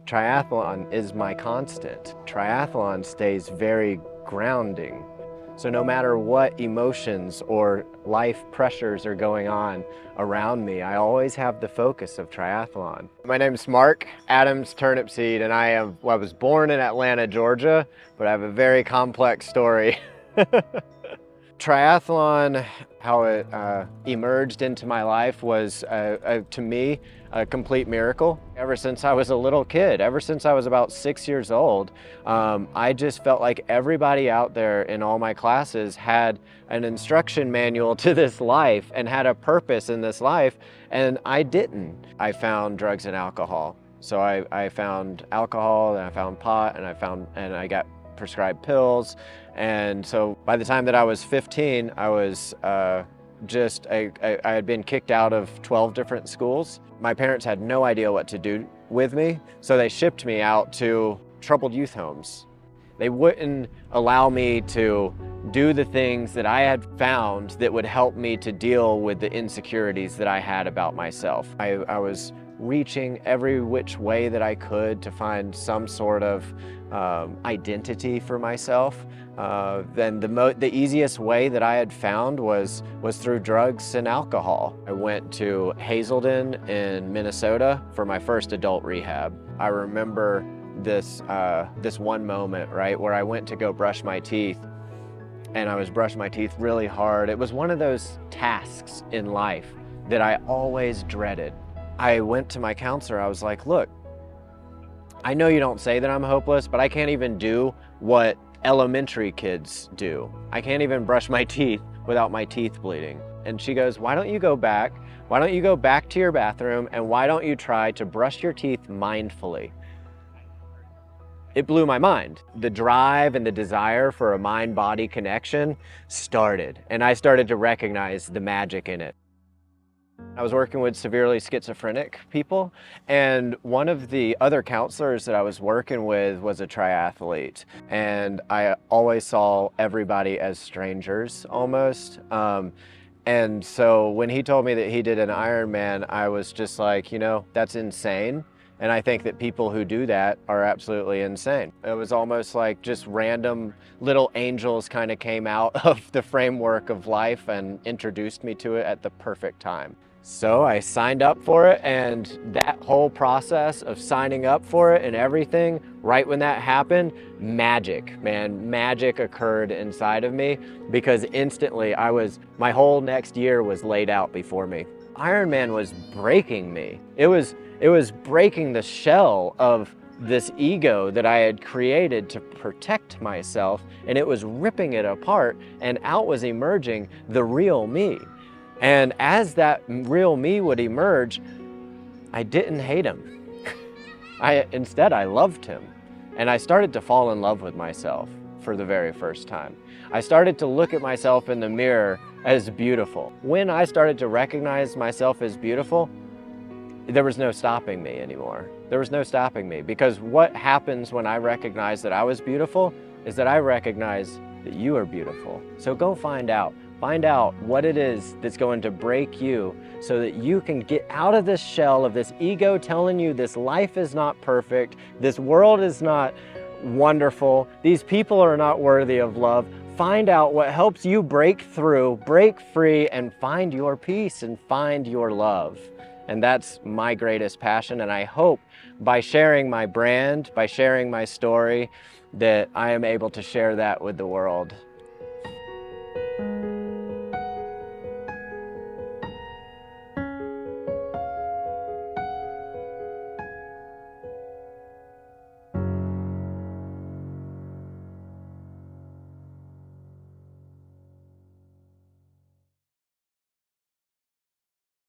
Triathlon is my constant. Triathlon stays very grounding. So no matter what emotions or life pressures are going on around me, I always have the focus of triathlon. My name's Mark Adams Turnipseed, and I was born in Atlanta, Georgia, but I have a very complex story. Triathlon, how it emerged into my life was, to me, a complete miracle. Ever since I was a little kid, ever since I was about 6 years old, I just felt like everybody out there in all my classes had an instruction manual to this life and had a purpose in this life, and I didn't. I found drugs and alcohol. So I found alcohol, and I found pot, and I got prescribed pills. And so by the time that I was 15, I was I had been kicked out of 12 different schools. My parents had no idea what to do with me, so they shipped me out to troubled youth homes. They wouldn't allow me to do the things that I had found that would help me to deal with the insecurities that I had about myself. I was reaching every which way that I could to find some sort of identity for myself. Then the easiest way that I had found was through drugs and alcohol. I went to Hazelden in Minnesota for my first adult rehab. I remember this one moment, right, where I went to go brush my teeth, and I was brushing my teeth really hard. It was one of those tasks in life that I always dreaded. I went to my counselor. I was like, look, I know you don't say that I'm hopeless, but I can't even do what elementary kids do. I can't even brush my teeth without my teeth bleeding. And she goes, why don't you go back? Why don't you go back to your bathroom, and why don't you try to brush your teeth mindfully? It blew my mind. The drive and the desire for a mind-body connection started, and I started to recognize the magic in it. I was working with severely schizophrenic people, and one of the other counselors that I was working with was a triathlete, and I always saw everybody as strangers almost. And so when he told me that he did an Ironman, I was just like, you know, that's insane. And I think that people who do that are absolutely insane. It was almost like just random little angels kind of came out of the framework of life and introduced me to it at the perfect time. So I signed up for it, and that whole process of signing up for it and everything, right when that happened, magic, man, magic occurred inside of me, because instantly my whole next year was laid out before me. Ironman was breaking me. It was breaking the shell of this ego that I had created to protect myself, and it was ripping it apart, and out was emerging the real me. And as that real me would emerge, I didn't hate him. Instead, I loved him. And I started to fall in love with myself for the very first time. I started to look at myself in the mirror as beautiful. When I started to recognize myself as beautiful, there was no stopping me anymore. There was no stopping me, because what happens when I recognize that I was beautiful is that I recognize that you are beautiful. So go find out. Find out what it is that's going to break you, so that you can get out of this shell of this ego telling you this life is not perfect, this world is not wonderful, these people are not worthy of love. Find out what helps you break through, break free, and find your peace and find your love. And that's my greatest passion, and I hope by sharing my brand, by sharing my story, that I am able to share that with the world.